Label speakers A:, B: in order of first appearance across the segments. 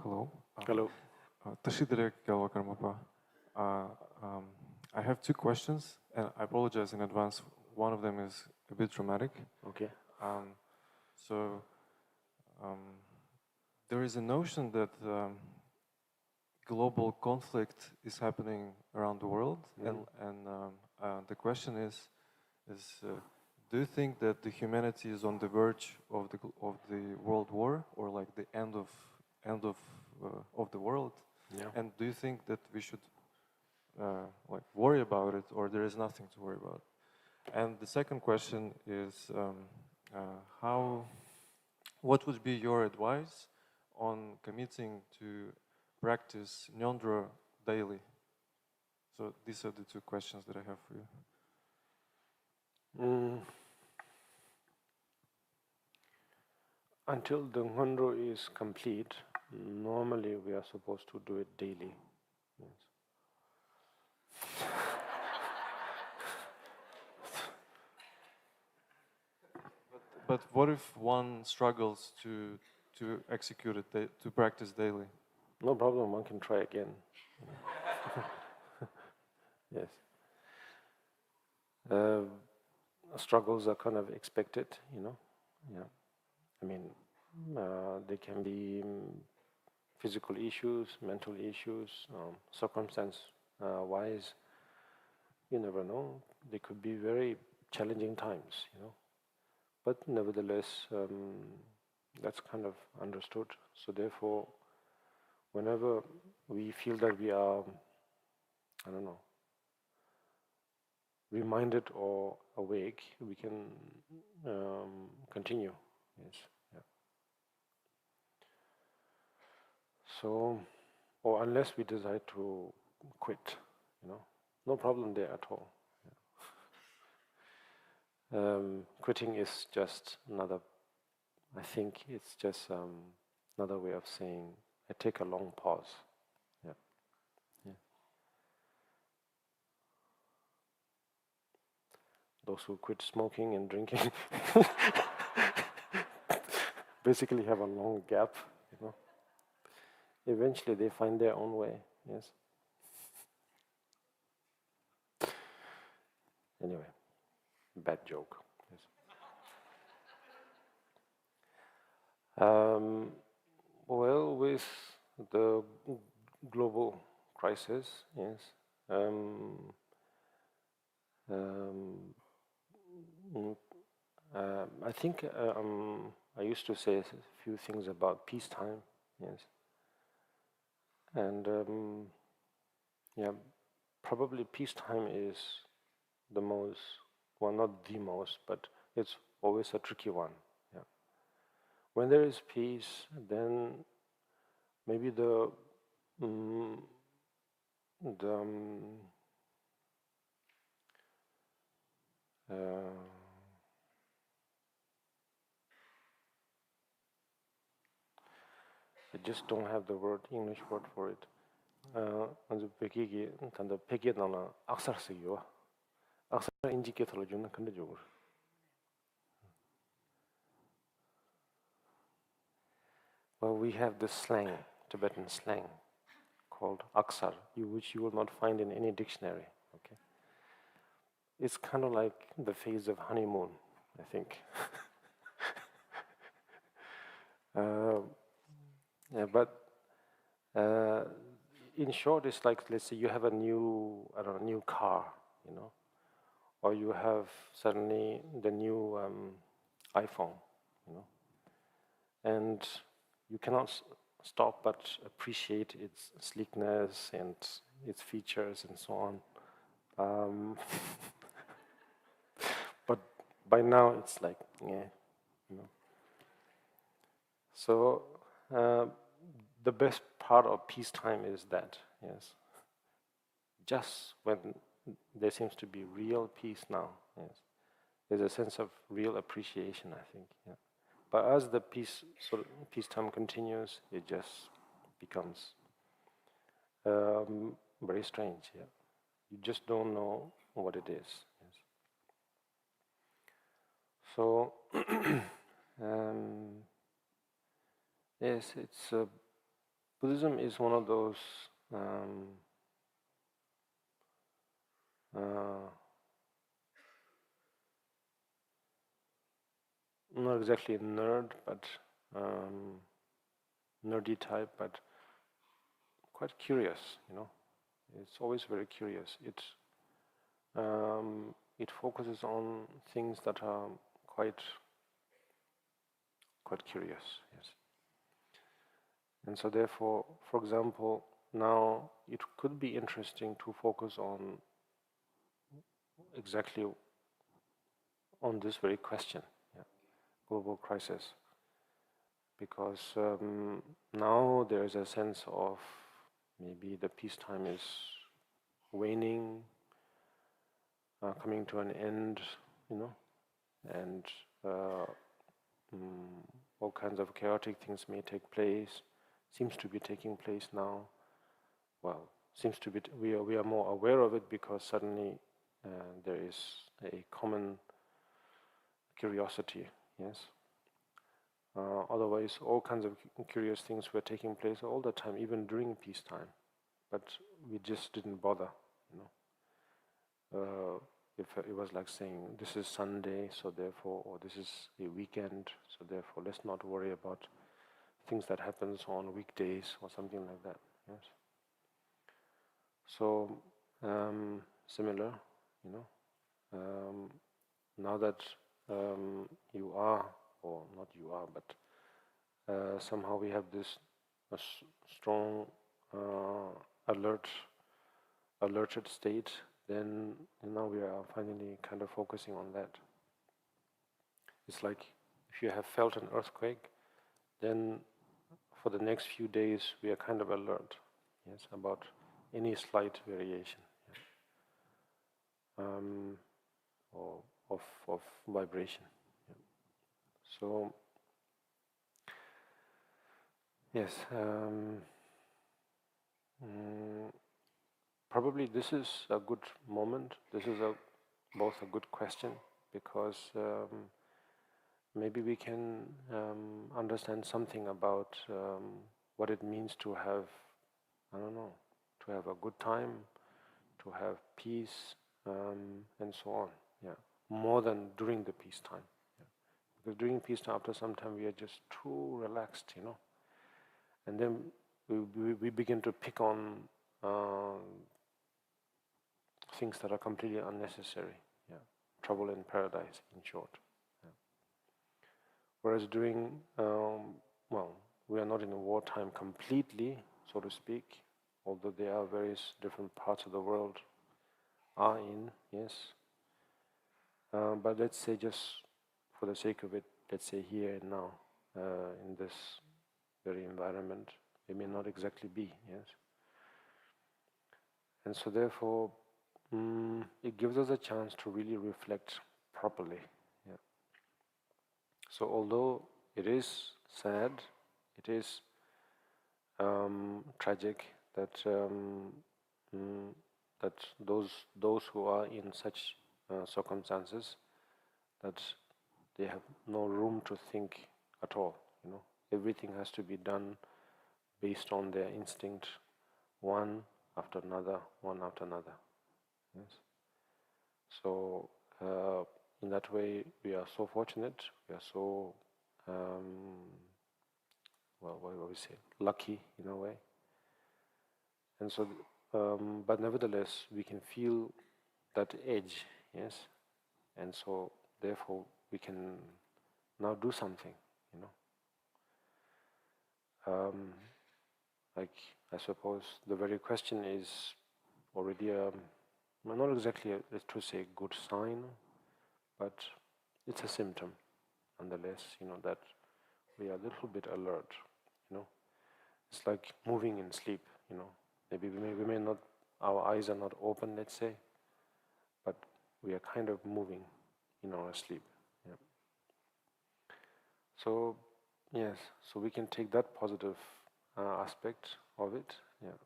A: Hello.
B: Hello.
A: Tashidere Karmapa. Uh, um, I have two questions, and I apologize in advance. One of them is a bit dramatic.
B: Okay.
A: So there is a notion that global conflict is happening around the world, and the question is, do you think that the humanity is on the verge of the world war, or like the end of the world?
B: Yeah.
A: And do you think that we should like worry about it, or there is nothing to worry about? And the second question is, what would be your advice on committing to practice Ngondro daily? So these are the two questions that I have for you.
B: Until the Ngondro is complete, normally we are supposed to do it daily. Yes.
A: But what if one struggles to execute it, to practice daily?
B: No problem, one can try again. Yes. Struggles are kind of expected, you know. Yeah. I mean, they can be physical issues, mental issues, circumstance-wise. You never know. They could be very challenging times, you know. But nevertheless, that's kind of understood. So therefore, whenever we feel that we are, I don't know, reminded or awake, we can continue. Yes. Yeah. So, or unless we decide to quit, you know, no problem there at all. Yeah. Quitting is just another, I think it's just another way of saying I take a long pause. Yeah. Yeah. Those who quit smoking and drinking basically have a long gap, you know. Eventually they find their own way, yes. Anyway, bad joke. Yes. Well, with the global crisis, yes, I think I used to say a few things about peacetime, yes, and yeah, probably peacetime is the most, well, not the most, but it's always a tricky one. Yeah. When there is peace, then maybe the I just don't have the word, English word for it. 먼저 베기기 단도 베기 나나 악사르스요. 악사 인지케터로 주는 근대적으로. Well, we have this slang, Tibetan slang, called aksar, which you will not find in any dictionary. Okay, it's kind of like the phase of honeymoon, I think. Yeah, but in short, it's like, let's say you have a new, I don't know, new car, you know, or you have suddenly the new iPhone, you know, and you cannot stop but appreciate its sleekness and its features and so on. But by now it's like, yeah, you know. So the best part of peacetime is that, yes, just when there seems to be real peace now, yes, there's a sense of real appreciation, I think. Yeah. But as the peacetime continues, it just becomes very strange. Yeah, you just don't know what it is. Yes. So yes, it's Buddhism is one of those um, uh, not exactly a nerd, but um, nerdy type, but quite curious. It's always very curious. It focuses on things that are quite curious. Yes, and so therefore, for example, now it could be interesting to focus on exactly on this very question, yeah, global crisis, because now there is a sense of maybe the peacetime is waning, coming to an end, and uh, all kinds of chaotic things may take place, seems to be taking place now. Well, seems to be, we are more aware of it because suddenly there is a common curiosity, yes. Otherwise, all kinds of curious things were taking place all the time, even during peacetime, but we just didn't bother, if it was like saying this is Sunday, so therefore, or this is a weekend, so therefore let's not worry about things that happens on weekdays or something like that. Yes. So similar, now that you are, or not you are, but somehow we have this strong alerted state, then now we are finally kind of focusing on that. It's like if you have felt an earthquake, then for the next few days we are kind of alert, yes, about any slight variation, or of vibration. Yeah. So yes, probably this is a good moment. This is both a good question, because maybe we can understand something about what it means to have, I don't know, to have a good time, to have peace, and so on. Yeah, more than during the peacetime. Yeah. Because during peacetime, after some time, we are just too relaxed, and then we begin to pick on things that are completely unnecessary. Yeah, trouble in paradise, in short. Yeah. Whereas during, well, we are not in a wartime completely, so to speak, although there are various different parts of the world are in, yes. But let's say, just for the sake of it, let's say here and now, in this very environment, they may not exactly be, yes. And so therefore, it gives us a chance to really reflect properly. Yeah. So although it is sad, it is tragic that that those who are in such circumstances, that they have no room to think at all. Everything has to be done based on their instinct, one after another, one after another. Yes. So in that way, we are so fortunate. We are so well, what do we say? Lucky in a way. And so, but nevertheless, we can feel that edge, yes. And so, therefore, we can now do something, like, I suppose the very question is already well, not exactly let's to say good sign, but it's a symptom nonetheless, that we are a little bit alert, it's like moving in sleep, maybe we may not, our eyes are not open, let's say, but we are kind of moving in our sleep. Yeah. So yes, so we can take that positive aspect of it. Yeah.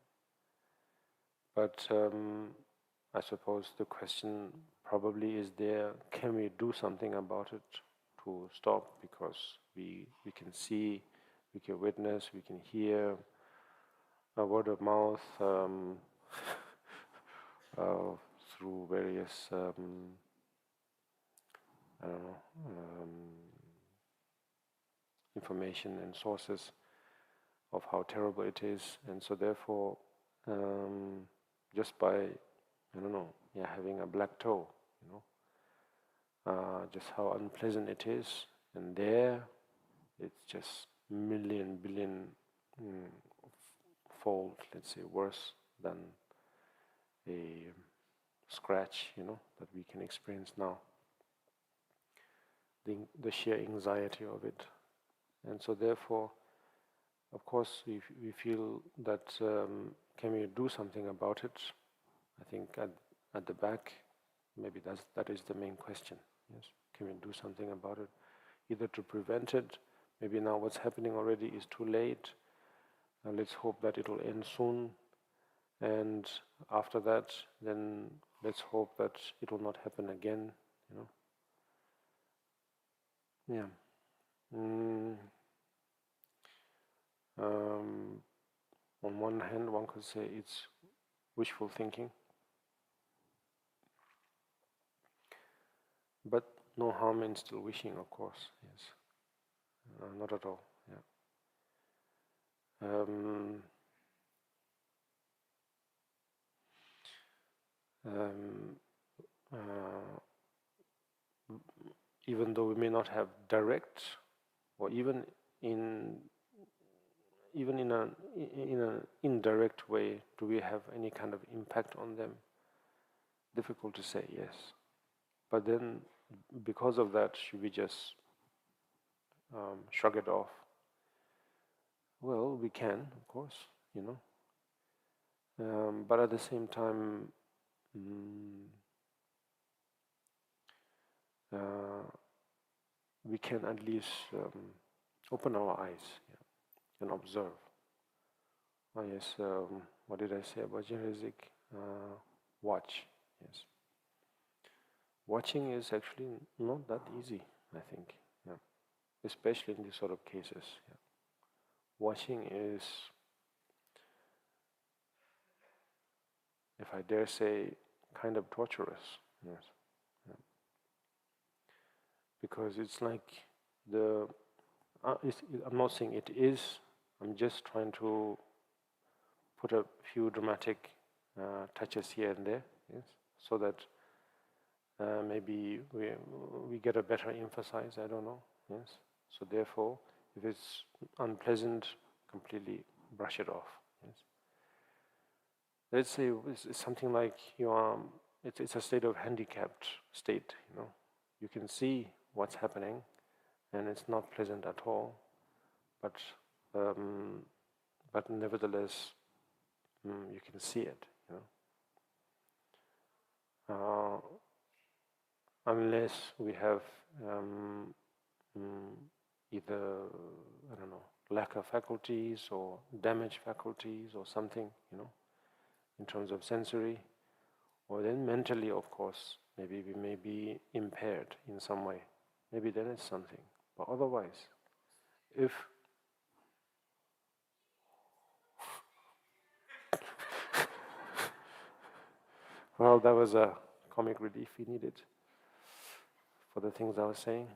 B: But I suppose the question probably is there, can we do something about it to stop? Because we can see, we can witness, we can hear word of mouth, through various, I don't know, information and sources of how terrible it is, and so therefore, just by, I don't know, having a black toe, just how unpleasant it is, and there, it's just million, billion fold, let's say, worse than a scratch, that we can experience now. The sheer anxiety of it, and so therefore, of course, if we feel that can we do something about it, I think at the back, maybe that is the main question. Yes, can we do something about it, either to prevent it? Maybe now what's happening already is too late. Let's hope that it will end soon, and after that, then let's hope that it will not happen again. Yeah. On one hand, one could say it's wishful thinking, but no harm in still wishing, of course. Yes, not at all. Yeah. Even though we may not have direct, or even in an indirect way, do we have any kind of impact on them? Difficult to say, yes. But then, because of that, should we just shrug it off? Well, we can, of course, but at the same time, we can at least open our eyes and observe. Oh yes, what did I say about Chenrezig? Watch, yes. Watching is actually not that easy, I think, especially in these sort of cases. Watching is, if I dare say, kind of torturous, yes. Because it's like I'm not saying it is, I'm just trying to put a few dramatic touches here and there, yes, so that maybe we get a better emphasis, I don't know, yes. So therefore, if it's unpleasant, completely brush it off, yes. Let's say it's something like it's a state of handicapped state, You can see what's happening, and it's not pleasant at all, but nevertheless, you can see it, unless we have either, I don't know, lack of faculties or damaged faculties or something, in terms of sensory, or then mentally, of course, maybe we may be impaired in some way. Maybe then it's something. But otherwise, if well, that was a comic relief we needed for the things I was saying.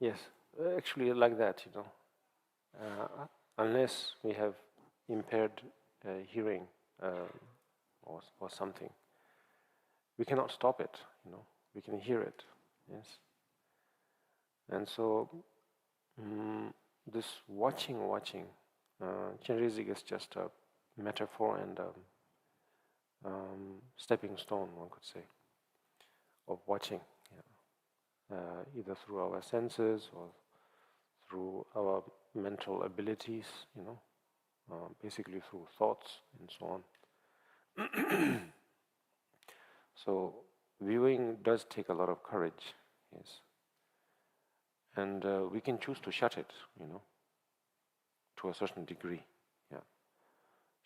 B: Yes, actually like that, unless we have impaired hearing or something, we cannot stop it, we can hear it, yes. And so this watching, Chenrezig is just a metaphor and stepping stone, one could say, of watching, either through our senses or through our mental abilities, basically through thoughts and so on. So viewing does take a lot of courage, yes. And we can choose to shut it, to a certain degree.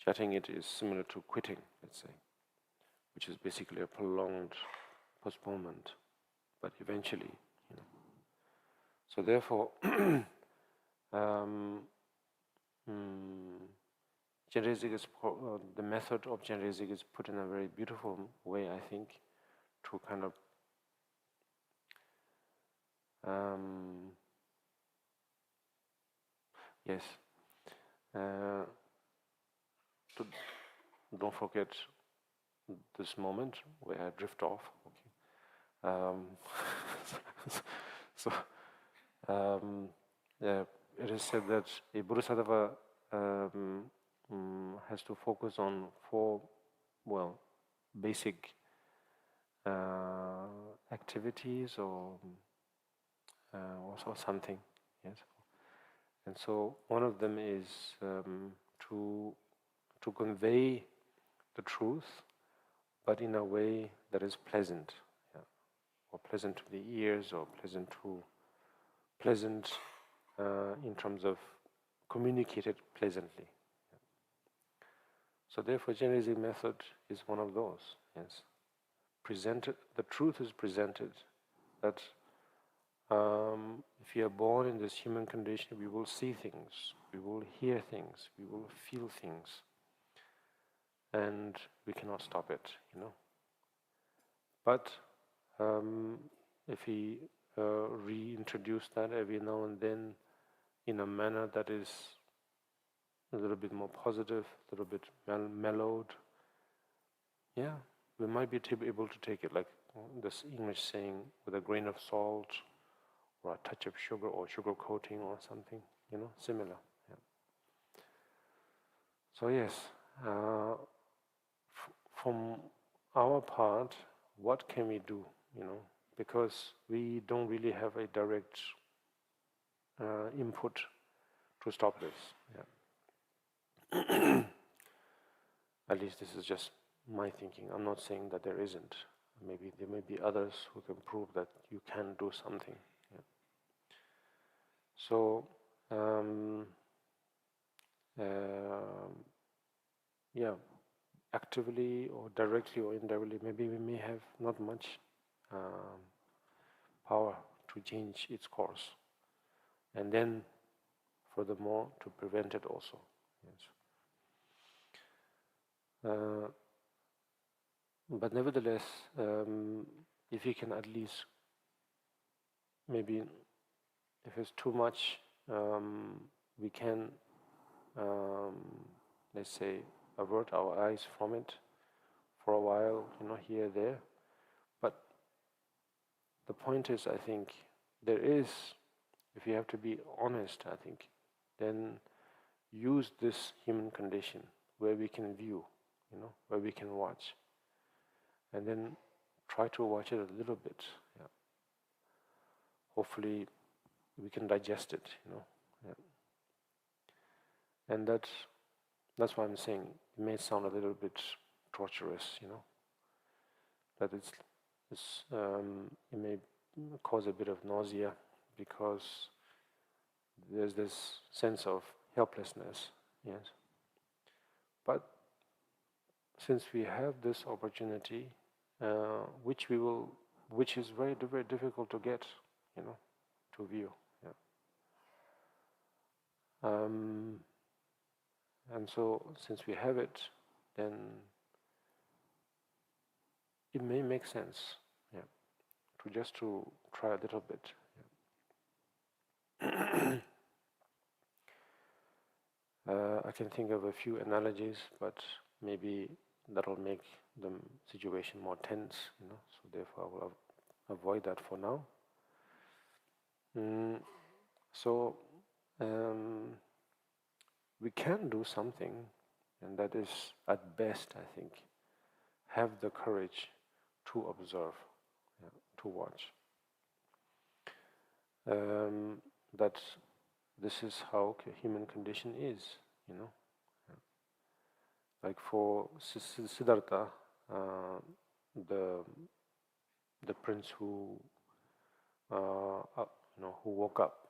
B: Shutting it is similar to quitting, let's say, which is basically a prolonged postponement, but eventually, So therefore, Chenrezig is the method of Chenrezig is put in a very beautiful way, I think, to kind of yes. To, don't forget this moment where I drift off. Okay. So yeah, it is said that a bodhisattva has to focus on four, well, basic activities or something. Yes, and so one of them is to convey the truth, but in a way that is pleasant, yeah, or pleasant to the ears, or pleasant in terms of communicated pleasantly. So therefore, Chenrezig method is one of those. Yes, presented. The truth is presented that if we are born in this human condition, we will see things, we will hear things, we will feel things, and we cannot stop it. But if we reintroduce that every now and then in a manner that is a little bit more positive, a little bit mellowed, yeah, we might be able to take it, like this English saying, with a grain of salt or a touch of sugar or sugar coating or something, similar. Yeah. So yes, from our part, what can we do? Because we don't really have a direct input to stop this. Yeah. At least this is just my thinking. I'm not saying that there isn't. Maybe there may be others who can prove that you can do something. Yeah. So, yeah, actively or directly or indirectly, maybe we may have not much power to change its course, and then furthermore to prevent it also. Yes. But nevertheless, if you can at least, maybe if it's too much, we can, let's say, avert our eyes from it for a while, here, there. But the point is, I think, there is, if you have to be honest, I think, then use this human condition where we can view, where we can watch. And then try to watch it a little bit. Yeah. Hopefully we can digest it, Yeah. And that's why I'm saying it may sound a little bit torturous, that it may cause a bit of nausea because there's this sense of helplessness, yes. But since we have this opportunity, which is very, very difficult to get, to view, yeah. And so, since we have it, then it may make sense, yeah, to try a little bit. Yeah. I can think of a few analogies, but maybe that'll make the situation more tense, so therefore I will avoid that for now. So we can do something, and that is, at best, I think, have the courage to observe, yeah, to watch. That this is how human condition is, Yeah. Like for Siddhartha, the prince who who woke up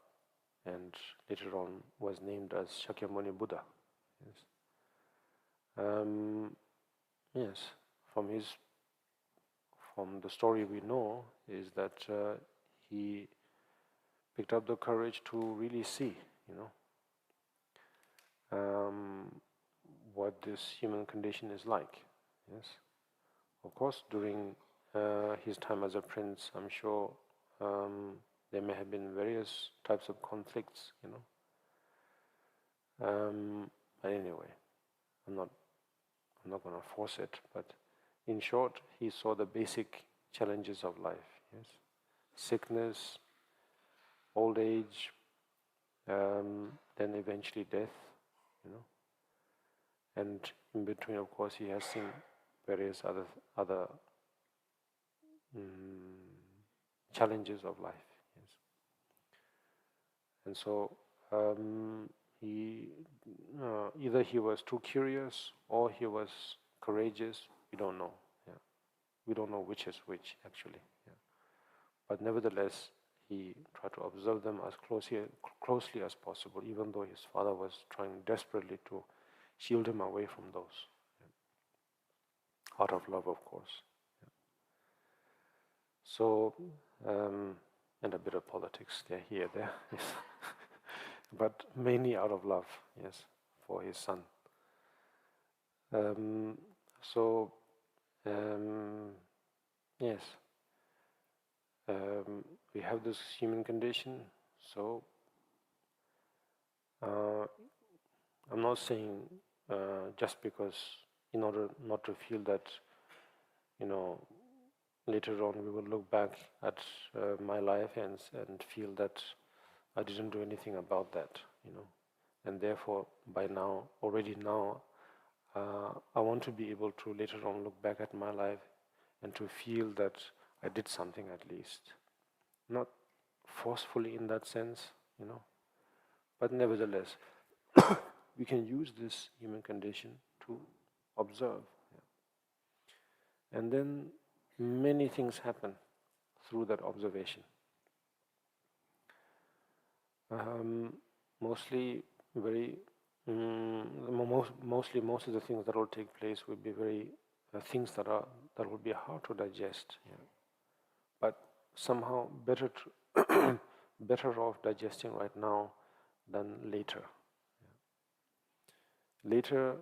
B: and later on was named as Shakyamuni Buddha. Yes. Yes. From the story we know is that he picked up the courage to really see, what this human condition is like. Yes, of course, during his time as a prince, I'm sure there may have been various types of conflicts, but anyway, I'm not going to force it. But in short, he saw the basic challenges of life. Yes, sickness, old age, then eventually death, and in between, of course, he has seen various other challenges of life. Yes, and so he either he was too curious or he was courageous. We don't know. Yeah, we don't know which is which actually. Yeah, but nevertheless, he tried to observe them as closely as possible, even though his father was trying desperately to shield him away from those, out of love, of course. Yeah. So, and a bit of politics there, here, there, yes. But mainly out of love, yes, for his son. So, yes, we have this human condition. So, I'm not saying just because, in order not to feel that, later on we will look back at my life and feel that I didn't do anything about that, and therefore by now, already now, I want to be able to later on look back at my life and to feel that I did something at least, not forcefully in that sense, but nevertheless, we can use this human condition to observe. Yeah. And then many things happen through that observation. Mostly most of the things that will take place will be very things that will be hard to digest. Yeah. But somehow better off digesting right now than later. Yeah. Later,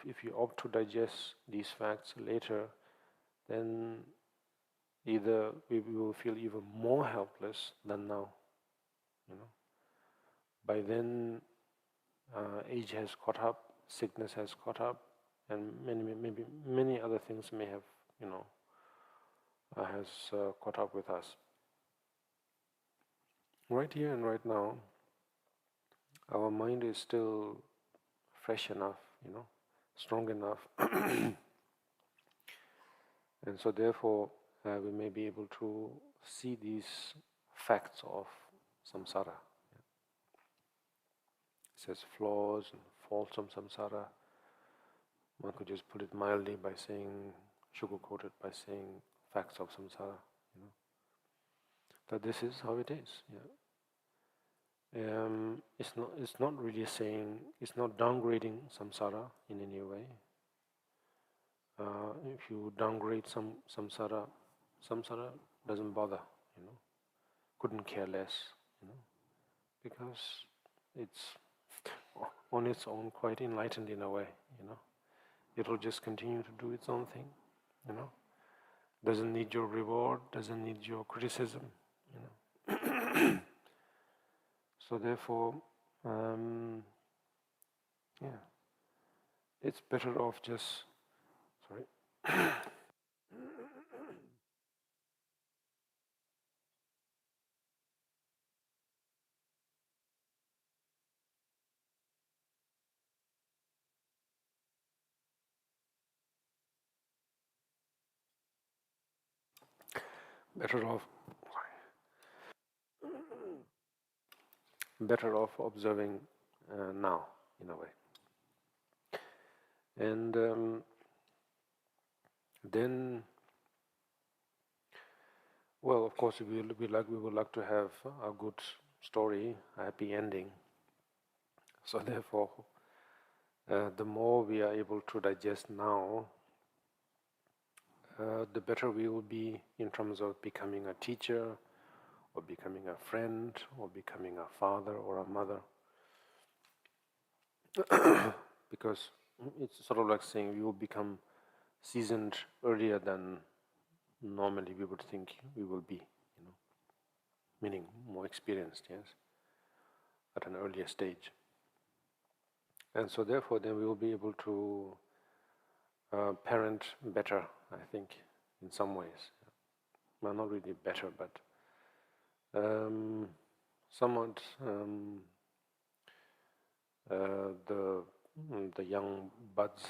B: if you opt to digest these facts later, then either we will feel even more helpless than now. By then, age has caught up, sickness has caught up, and maybe many other things may have, has caught up with us. Right here and right now, our mind is still fresh enough, strong enough, and so therefore we may be able to see these facts of samsara. It says flaws and faults of samsara. One could just put it mildly by saying, sugarcoat it by saying facts of samsara, that this is how it is. Yeah. It's not really saying, it's not downgrading samsara in any way. If you downgrade samsara doesn't bother, couldn't care less, because it's on its own quite enlightened in a way, It'll just continue to do its own thing, Doesn't need your reward, doesn't need your criticism, So therefore, it's better off just, better off observing now, in a way. And then, well, of course, we would like to have a good story, a happy ending. So therefore, the more we are able to digest now, the better we will be in terms of becoming a teacher or becoming a friend, or becoming a father or a mother. Because it's sort of like saying we will become seasoned earlier than normally we would think we will be, meaning more experienced, yes, at an earlier stage. And so therefore then we will be able to parent better, I think, in some ways. Well, not really better, but somewhat the young buds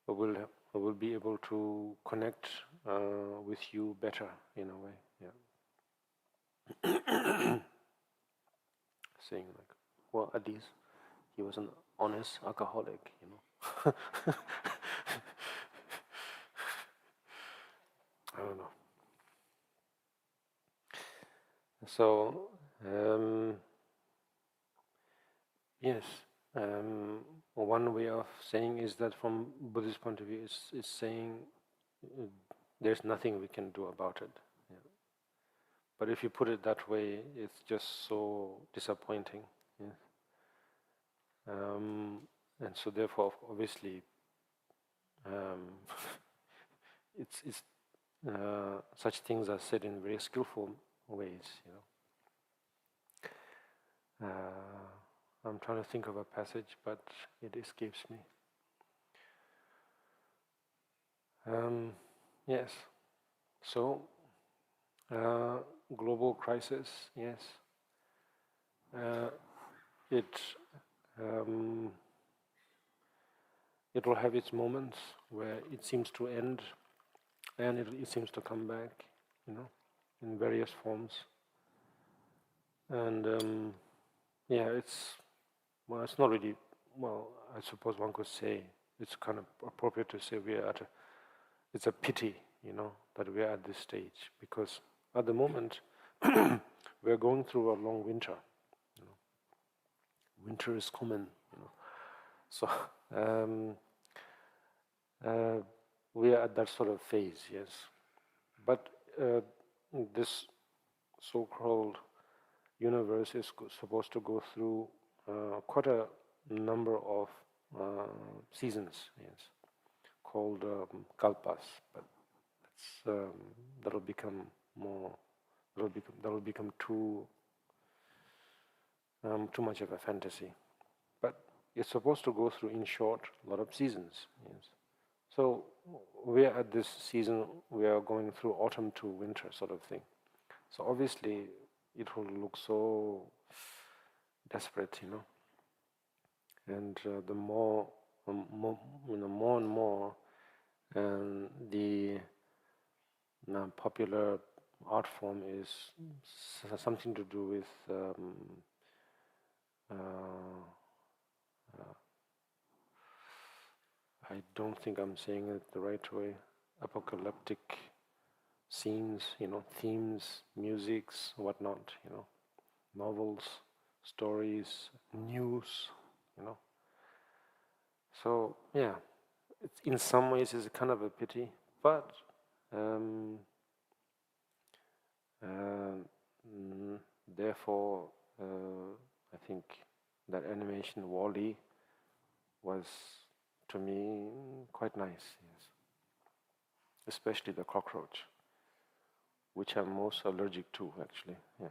B: will be able to connect with you better in a way. Yeah. Saying like, well, at least he was an honest alcoholic, I don't know. So, yes, one way of saying is that from Buddhist point of view is saying there's nothing we can do about it. Yeah. But if you put it that way, it's just so disappointing. Yeah. And so therefore, obviously, it's such things are said in very skillful ways. I'm trying to think of a passage, but it escapes me. Yes. So, global crisis, yes. It will have its moments where it seems to end, and it seems to come back, in various forms. And it's not really. Well, I suppose one could say it's kind of appropriate to say it's a pity, that we are at this stage, because at the moment we are going through a long winter. Winter is common, So we are at that sort of phase, yes. But this so-called universe is supposed to go through quite a number of seasons, yes, called kalpas. But that'll become more. That'll become too much of a fantasy. But it's supposed to go through, in short, a lot of seasons. Yes. So we are at this season. We are going through autumn to winter sort of thing. So obviously, it will look so desperate, And the more and more, and the popular art form is something to do with I don't think I'm saying it the right way. Apocalyptic scenes, themes, musics, whatnot, novels, stories, news, So yeah, in some ways it's a kind of a pity, but therefore I think that animation Wall-E was, to me, quite nice, yes. Especially the cockroach, which I'm most allergic to, actually. Yeah,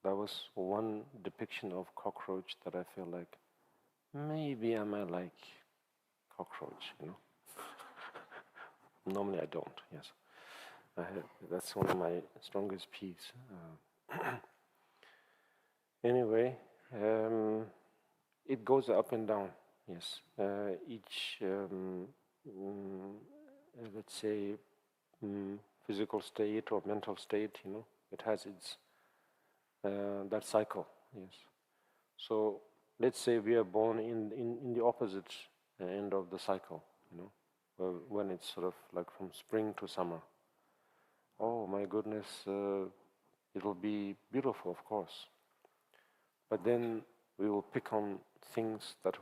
B: that was one depiction of cockroach that I feel like maybe I might like cockroach, Normally I don't, yes. That's one of my strongest peeves. Anyway, it goes up and down, yes. Each, let's say, physical state or mental state, it has its, that cycle, yes. So let's say we are born in the opposite end of the cycle, when it's sort of like from spring to summer. Oh my goodness, it'll be beautiful, of course. But then we will pick on things that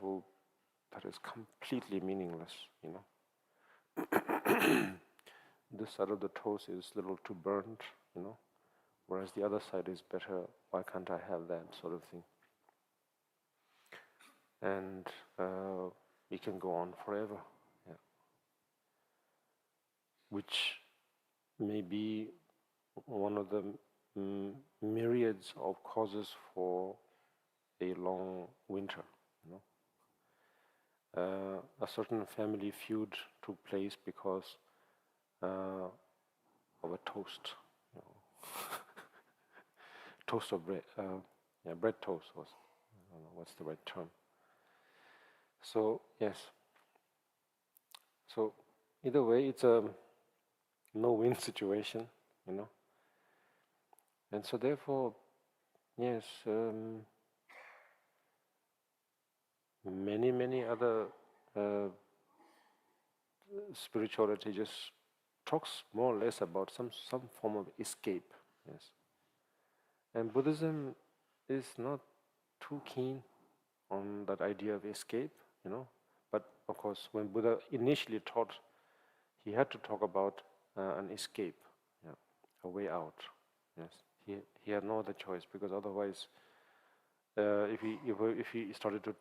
B: is completely meaningless, this side of the toast is a little too burnt, whereas the other side is better. Why can't I have that sort of thing? And we can go on forever, which may be one of the myriads of causes for a long winter. A certain family feud took place because of a toast, toast of bread. Bread toast was. I don't know what's the right term. So yes. So either way, it's a no-win situation, and so therefore, yes, many other spirituality just talks more or less about some form of escape, yes. And Buddhism is not too keen on that idea of escape, But of course, when Buddha initially taught, he had to talk about an escape, a way out. Yes, he had no other choice, because otherwise, if he started to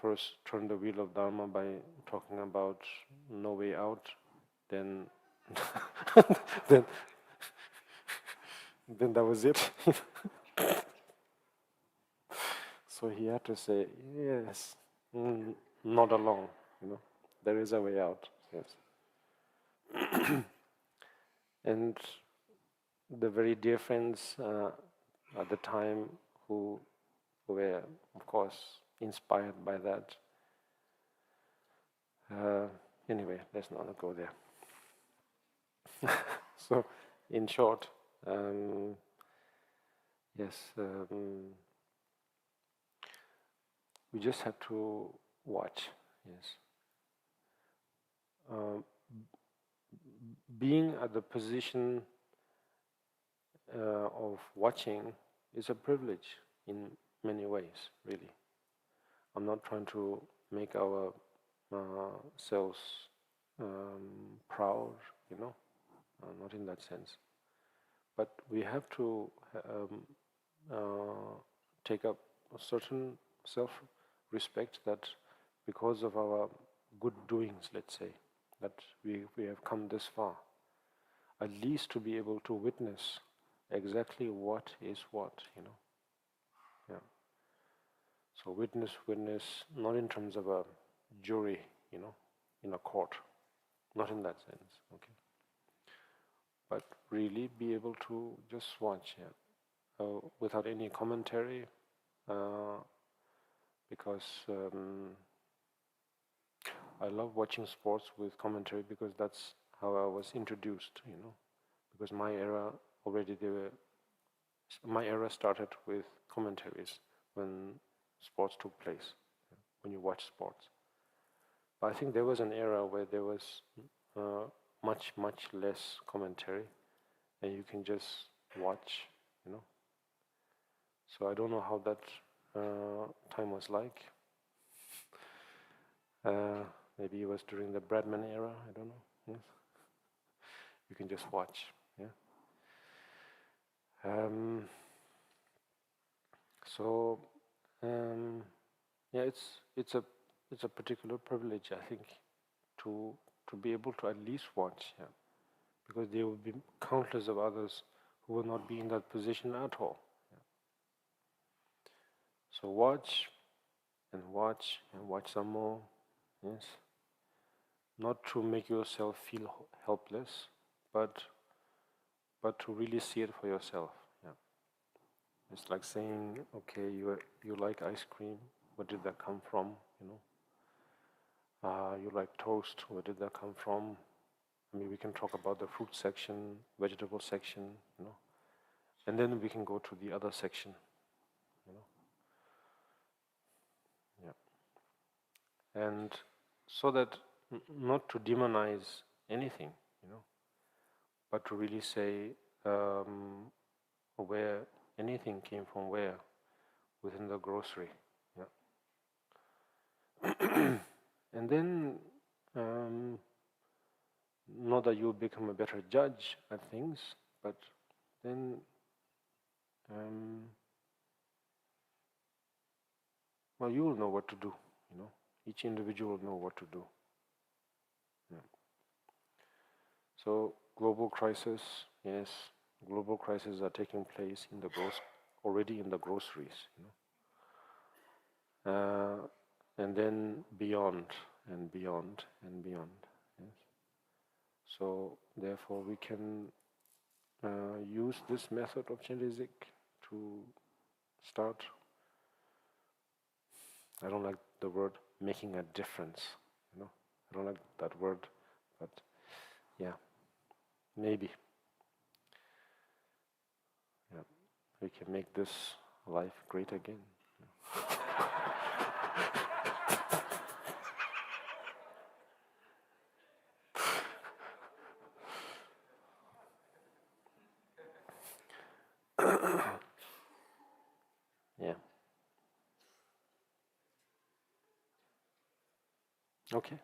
B: first turn the wheel of Dharma by talking about no way out, then then then that was it. So he had to say, yes, not alone, there is a way out, yes. And the very dear friends at the time who were, of course, inspired by that. Anyway, let's not go there. So, in short, yes, we just have to watch, yes. Being at the position of watching is a privilege in many ways, really. I'm not trying to make our selves proud, not in that sense. But we have to take up a certain self-respect that because of our good doings, let's say, that we have come this far, at least to be able to witness exactly what is what, Yeah. So witness, not in terms of a jury, in a court, not in that sense, okay. But really be able to just watch, without any commentary, because I love watching sports with commentary, because that's how I was introduced, because my era started with commentaries when sports took place, when you watch sports. But I think there was an era where there was much less commentary, and you can just watch, So I don't know how that time was like. Maybe it was during the Bradman era, I don't know. Yes. You can just watch, So, it's a particular privilege, I think, to be able to at least watch, because there will be countless of others who will not be in that position at all. So watch and watch and watch some more, yes. Not to make yourself feel helpless, but to really see it for yourself. It's like saying, okay, you like ice cream. Where did that come from? You like toast. Where did that come from? I mean, we can talk about the fruit section, vegetable section, and then we can go to the other section, and so that not to demonize anything, but to really say where anything came from where within the grocery, and then not that you'll become a better judge at things, but then well, you will know what to do, you know. Each individual will know what to do. Yeah. So global crisis, yes, global crises are taking place in the already in the groceries, you know. And then beyond and beyond and beyond. Yes. So therefore we can use this method of Chenrezig to start, I don't like the word making a difference, you know. I don't like that word, but yeah, maybe. Yeah, we can make this life great again. Yeah. Okay.